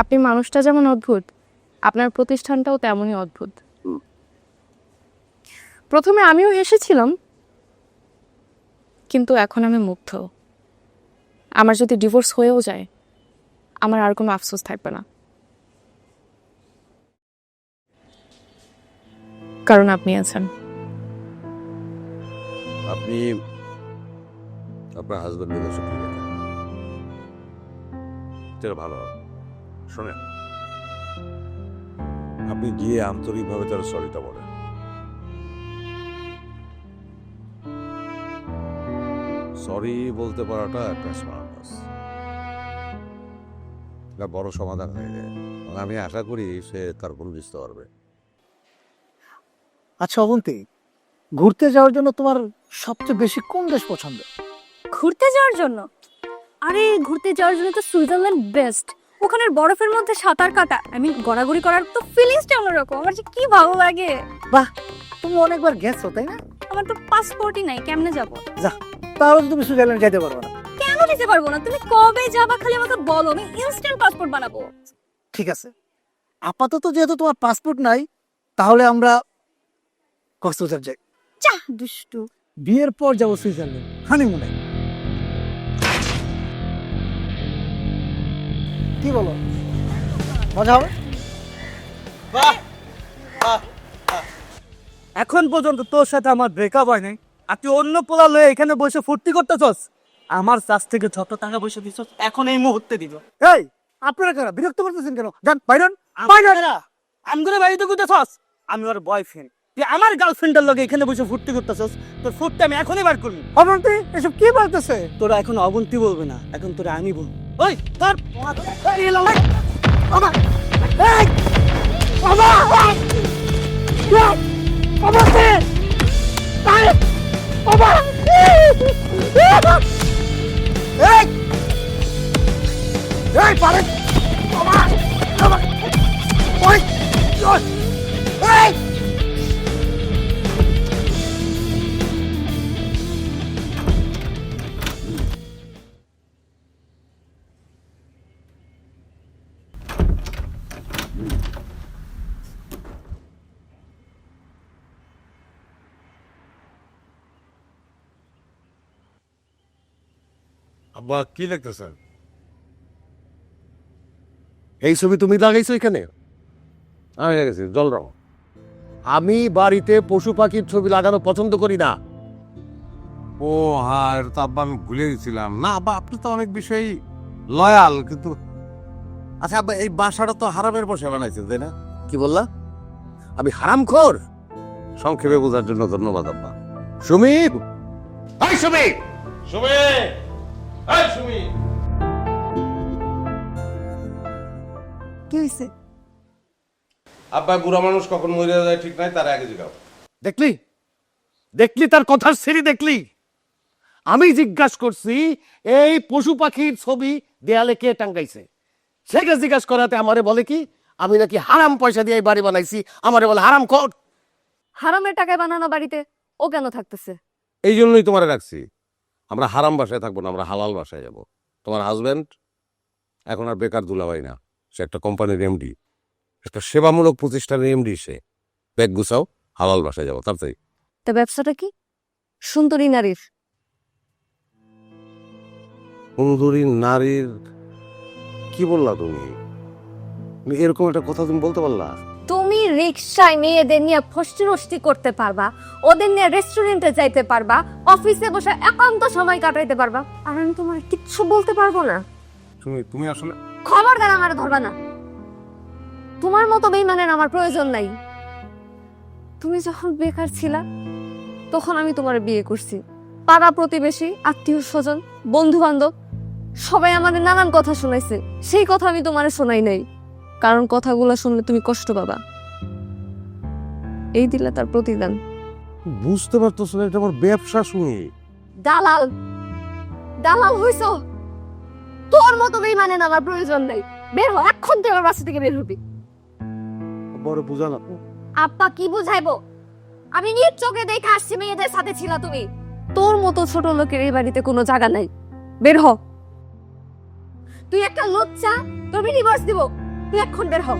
আপনি মানুষটা যেমন অদ্ভুত, আপনার প্রতিষ্ঠানটাও তেমনই অদ্ভুত। প্রথমে আমিও হেসেছিলাম, কিন্তু এখন আমি মুগ্ধ। আমার যদি ডিভোর্স হয়েও যায়, আমার আর কোনো আফসোস থাকবে না, কারণ আপনি আছেন। আপনি আপনার হাজবেন্ডের কাছে কি লেখেন? এটা ভালো হবে। শোনেন, আপনি গিয়ে আন্তরিকভাবে তার সরিটা বলেন। সরি বলতে পারাটা একটা স্মার্টনেস, এটা বড় সমাধান হয়ে যায়। আমি আশা করি সে তার ভুল বুঝতে পারবে। আচ্ছা অবন্তী, ঘুরতে যাওয়ার জন্য তোমার সবচেয়ে বেশি কোন দেশ পছন্দ? ঘুরতে যাওয়ার জন্য? আরে ঘুরতে যাওয়ার জন্য তো সুইজারল্যান্ড বেস্ট। ওখানের বরফের মধ্যে সাঁতার কাটা, গড়াগড়ি করার তো ফিলিংসটা অন্যরকম। আমার যে কি ভালো লাগে। বাহ, তুমি অনেকবার গেছো তাই না? আমার তো পাসপোর্টই নাই, কেমনে যাব? তাহলে তো তুমি সুইজারল্যান্ড যেতে পারবে না। কেন যেতে পারবো না? তুমি কবে যাবা খালি আমাকে বলো, আমি ইনস্ট্যান্ট পাসপোর্ট বানাবো। ঠিক আছে, আপাতত যেহেতু তোমার পাসপোর্ট নাই, তাহলে আমরা কক্সবাজার যাই। চাহ দুষ্টু। বিয়ের পর যাবো সুইজারল্যান্ড হানিমুনে। কি বলো, মজা হবে? এখন পর্যন্ত তোর সাথে আমার ব্রেকআপ হয় নাই, আর তুই অন্য পোলা লয়ে এখানে বসে ফুর্তি করতেছস। আমার কাছ থেকে যত টাকা পয়সা দিছস এখন এই মুহূর্তে দিব। এই, আপনারা কারা বিরক্ত করতেছেন কেন? যান বাইরন। আমি করে বাড়িতে করতেছস, আমি ওর বয়ফ্রেন্ড। তুই আমার গার্লফ্রেন্ডের লগে এখানে বসে ফুর্তি করতেছস, তোর ফুর্তি আমি এখনই বার করবি। অবন্তী, এসব কি বলতেছে? তোরা এখন অবন্তি বলবে না, এখন তোরা আমি বলবো। ওই তোর আব্বা কি লিখতেছেন? এই ছবি তুমি লাগাইছো এখানে? আমি লাগাইছি জল রং। আমি বাড়িতে পশু পাখির ছবি লাগানো পছন্দ করি না। ও হ্যাঁ, এটা তো আব্বা আমি ভুলে গেছিলাম। না আব্বা, আপনি তো অনেক বিষয় লয়াল, কিন্তু আচ্ছা আব্বা, এই বাসাটা তো হারামের বসে বানাইছেন তাই না? কি বললা? আমি হারামখোর? সংক্ষেপে বোঝার জন্য ধন্যবাদ আব্বা। Sumit, hi Sumit, Sumit, hi Sumit. কি হয়েছে? আব্বা বুড়া মানুষ কখন মরে যায় ঠিক নাই, তার আগে জিগাও। দেখলি দেখলি তার কথার সিঁড়ি দেখলি? আমি জিজ্ঞাসা করছি এই পশু পাখির ছবি দেয়ালে কে টাঙ্গাইছে, সেটা জিজ্ঞাসা করাতে আমারে বলে কি আমি নাকি হারাম পয়সা দিয়ে এই বাড়ি বানাইছি, আমারে বলে হারাম খোর। হারামের টাকায় বানানো বাড়িতে ও কেন থাকতেছে? এই জন্যই তোমারে রাখছি। আমরা হারাম বাসায় থাকবো না, আমরা হালাল বাসায় যাব। তোমার হাজবেন্ড এখন আর বেকার দুলাভাই না, সে একটা কোম্পানির এমডি, একটা সেবামূলক প্রতিষ্ঠানের এমডি। সে ব্যাগ গুছাও, হালাল বাসায় যাবো তাড়াতাড়ি। তা ব্যবসাটা কি? সুন্দরী নারীর। সুন্দরী নারীর কি বললা তুমি? এরকম একটা কথা তুমি বলতে পারলা? তুমি রিকশায় মেয়েদের নিয়ে ফষ্টি নষ্টি করতে পারবা, ওদের নিয়ে রেস্টুরেন্টে যাইতে পারবা, অফিসে বসে একান্ত সময় কাটাইতে পারবা, আর আমি তোমার কিচ্ছু বলতে পারবো না। তুমি আসলে খবরদার আমার ধরবা না। তোমার মতো বেইমানের আমার প্রয়োজন নাই। তুমি যখন বেকার ছিলা তখন আমি তোমার বিয়ে করছি। পাড়া প্রতিবেশী, আত্মীয় স্বজন, বন্ধু বান্ধব সবাই আমাদের নানান কথা শোনাইছে, সেই কথা আমি তোমারে শোনাই নাই, কারণ কথাগুলো শুনলে তুমি কষ্ট পাবা। এই দিলে তার প্রতিদান। বুঝতে পারতো না, এটা আমার ব্যবসা। শুনি দালাল দালাল হইছো। তোর মতো বেইমানের আমার প্রয়োজন নাই। বের হ, এখন তুই আমার বাসা থেকে বের হবি। বড় বুঝালা। আব্বা কি বুঝাইবো? আমি নিজ চোখে দেখে আসছি মেয়েদের সাথে ছিলা তুমি। তোর মতো ছোট লোকের এই বাড়িতে কোনো জায়গা নাই। বের হ। তুই একটা লজ্জা, তোর ডিভোর্স দিব। তুই এখন বের হ।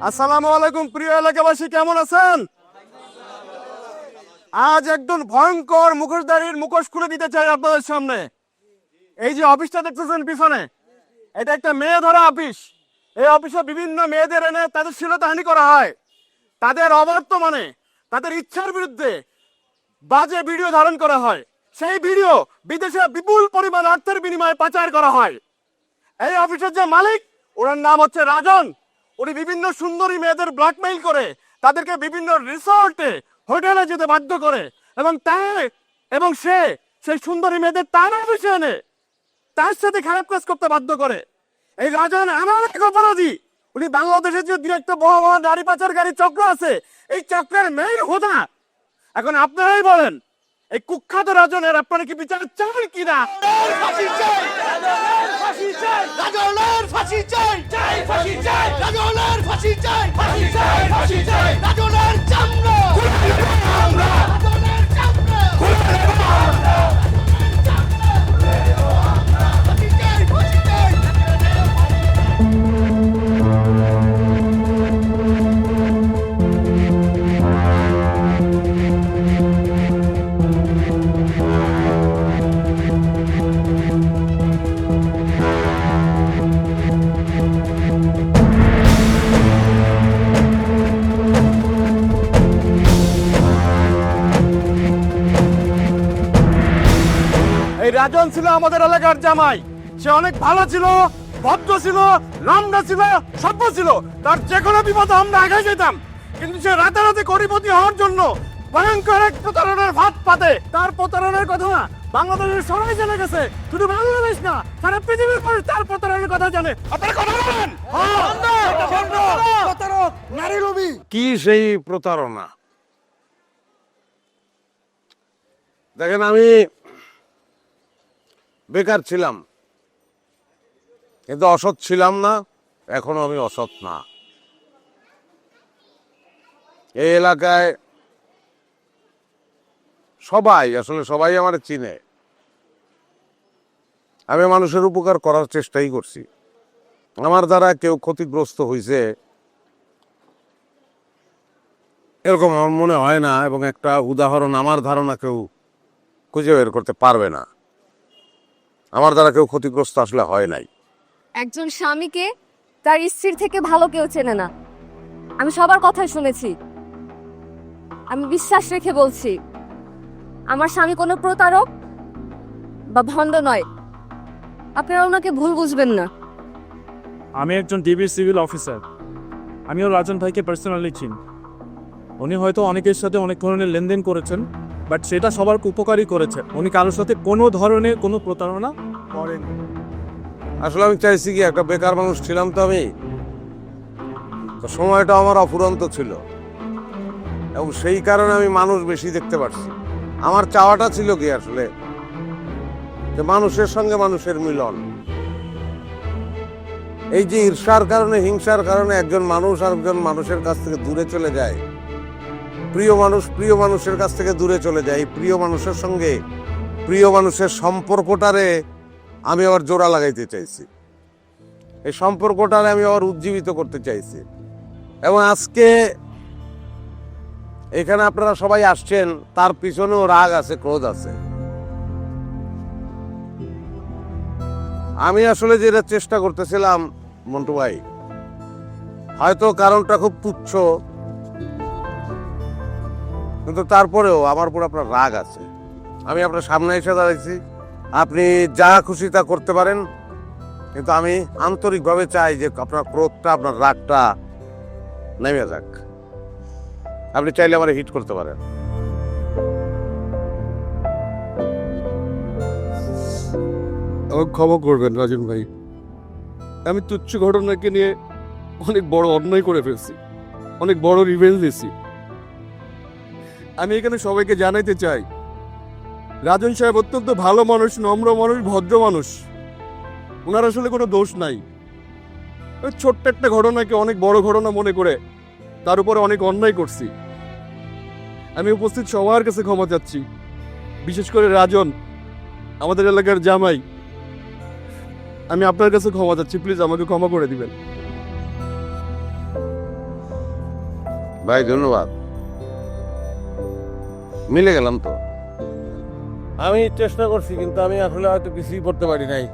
আসসালামু আলাইকুম প্রিয় এলাকাবাসী, কেমন আছেন? আজ একজন ভয়ঙ্কর মুখোশধারীর মুখোশ খুলে দিতে চাই আপনাদের সামনে। এই যে অফিসটা দেখতেছেন পিছনে, এটা একটা মেয়ে ধরা অফিস। এই অফিসে বিভিন্ন মেয়েদের এনে তাদের শ্লীলতাহানি করা হয়। তাদের অবর্তমানে তাদের ইচ্ছার বিরুদ্ধে বাজে ভিডিও ধারণ করা হয়। সেই ভিডিও বিদেশে বিপুল পরিমাণ অর্থের বিনিময়ে পাচার করা হয়। এই অফিসের যে মালিক, ওনার নাম হচ্ছে রাজন। উনি বিভিন্ন সুন্দরী মেয়েদের ব্ল্যাকমেইল করে তাদেরকে বিভিন্ন রিসোর্টে হোটেলে যেতে বাধ্য করে এবং সে সেই সুন্দরী মেয়েদের তার অফিসে এনে তার সাথে খারাপ কাজ করতে বাধ্য করে। এই রাজন আমার এক অপরাধী। উনি বাংলাদেশের যে দু একটা বড় বড় নারী পাচারকারী চক্র আছে, এই চক্রের মেইন হোতা। এখন আপনারাই বলেন, এই কুখ্যাত রাজনের আপনারা কি বিচার চান কিনা? এই রাজন ছিল আমাদের এলাকার জামাই। সে অনেক ভালো ছিল, ভদ্র ছিল, নামডা ছিল, সভ্য ছিল। তার যে কোনো বিপদে আমরা আগে যেতাম। কিন্তু সে রাতারাতি কোটিপতি হওয়ার জন্য ভয়ঙ্কর এক প্রতারণার ফাঁদ পাতে। তার প্রতারণার কথা বাংলাদেশের সবাই জেনে গেছে। শুধু বাংলাদেশ না, সারা পৃথিবীর মানুষ তার প্রতারণার কথা জানে। আপনারা কথা বলেন। নারী রবি কি সেই প্রতারণা? দেখেন, আমি বেকার ছিলাম, কিন্তু অসৎ ছিলাম না। এখনো আমি অসৎ না। এই এলাকায় সবাই আমার চিনে। আমি মানুষের উপকার করার চেষ্টাই করছি। আমার দ্বারা কেউ ক্ষতিগ্রস্ত হয়েছে এরকম আমার মনে হয় না, এবং একটা উদাহরণ আমার ধারণা কেউ খুঁজে বের করতে পারবে না। আমার দ্বারা কেউ ক্ষতিগ্রস্ত আসলে হয় নাই। একজন স্বামীকে তার স্ত্রীর থেকে ভালো কেউ চেনে না। আমি সবার কথাই শুনেছি। আমি বিশ্বাস রেখে বলছি, আমার স্বামী কোনো প্রতারক বা ভণ্ড নয়। আপনারা ওনাকে ভুল বুঝবেন না। আমি একজন ডিবি সিভিল অফিসার। আমিও রাজন ভাইকে পার্সোনালি চিনি। উনি হয়তো অনেকের সাথে অনেক ধরনের লেনদেন করেছেন, বাট সেটা সবার উপকারই করেছেন। উনি কারোর সাথে কোনো ধরনের কোনো প্রতারণা করেন। আসলে আমি চাইছি কি, একটা বেকার মানুষ ছিলাম তো আমি, তো সময়টা আমার অফুরন্ত ছিল, এবং সেই কারণে আমি মানুষ বেশি দেখতে পারছি। আমার চাওয়াটা ছিল কি আসলে, যে মানুষের সঙ্গে মানুষের মিলন। এই যে ঈর্ষার কারণে, হিংসার কারণে একজন মানুষ আর একজন মানুষের কাছ থেকে দূরে চলে যায়, প্রিয় মানুষের কাছ থেকে দূরে চলে যায়, এই প্রিয় মানুষের সঙ্গে প্রিয় মানুষের সম্পর্কটারে আমি আবার জোড়া লাগাইতে চাইছি। এই সম্পর্কটারে আমি আবার উজ্জীবিত করতে চাইছি। এবং আজকে এখানে আপনারা সবাই আসছেন, তার পিছনেও রাগ আছে, ক্রোধ আছে। আমি আসলে যেটা চেষ্টা করতেছিলাম, মন্টু ভাই, হয়তো কারণটা খুব তুচ্ছ, কিন্তু তারপরেও আমার উপর আপনার রাগ আছে। আমি আপনার সামনে এসে দাঁড়াইছি, আপনি যা খুশি তা করতে পারেন, কিন্তু আমি আন্তরিকভাবে চাই যে আপনার ক্রোধটা, আপনার রাগটা নেমে যাক। আপনি চাইলে আমার হিট করতে পারেন। আমাকে ক্ষমা করবেন রাজন ভাই, আমি তুচ্ছ ঘটনাকে নিয়ে অনেক বড় অন্যায় করে ফেলছি, অনেক বড় রিভেঞ্জ দিয়েছি। আমি এখানে সবাইকে জানাইতে চাই, রাজন সাহেব অত্যন্ত ভালো মানুষ, নম্র মানুষ, ভদ্র মানুষ। ওনার আসলে কোনো দোষ নাই। ওই ছোট্ট একটা ঘটনাকে অনেক বড় ঘটনা মনে করে তার উপরে অনেক অন্যায় করছি। আমি উপস্থিত সবার কাছে ক্ষমা চাচ্ছি, বিশেষ করে রাজন, আমাদের এলাকার জামাই। আমি আপনার কাছে ক্ষমা চাচ্ছি, প্লিজ আমাকে ক্ষমা করে দিবেন। ভাই ধন্যবাদ, মিলে গেলাম তো। আমি চেষ্টা করছি, কিন্তু আমি আসলে হয়তো কিছুই করতে পারি নাই।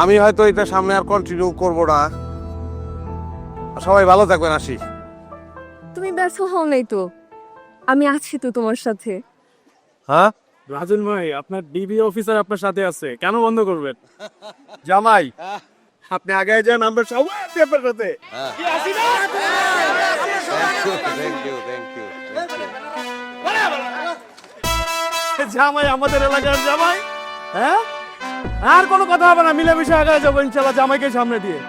আমি হয়তো এটা সামনে আর কন্টিনিউ করব না। সবাই ভালো থাকবেন, আসি। তুমি ব্যর্থ হও নাই তো, আমি আছি তো তোমার সাথে। হ্যাঁ, রাজন ভাই, আপনার ডিবি অফিসার আপনার সাথে আছে, কেন বন্ধ করবেন? জামাই, আপনি আগে যান, আমরা সবাই আছি আপনার সাথে। Thank you, thank you. জামাই আমাদের এলাকার জামাই, হ্যাঁ? আর কোনো কথা হবে না, মিলেমিশে আগে যাবো ইনশাল্লাহ, জামাইকে সামনে দিয়ে।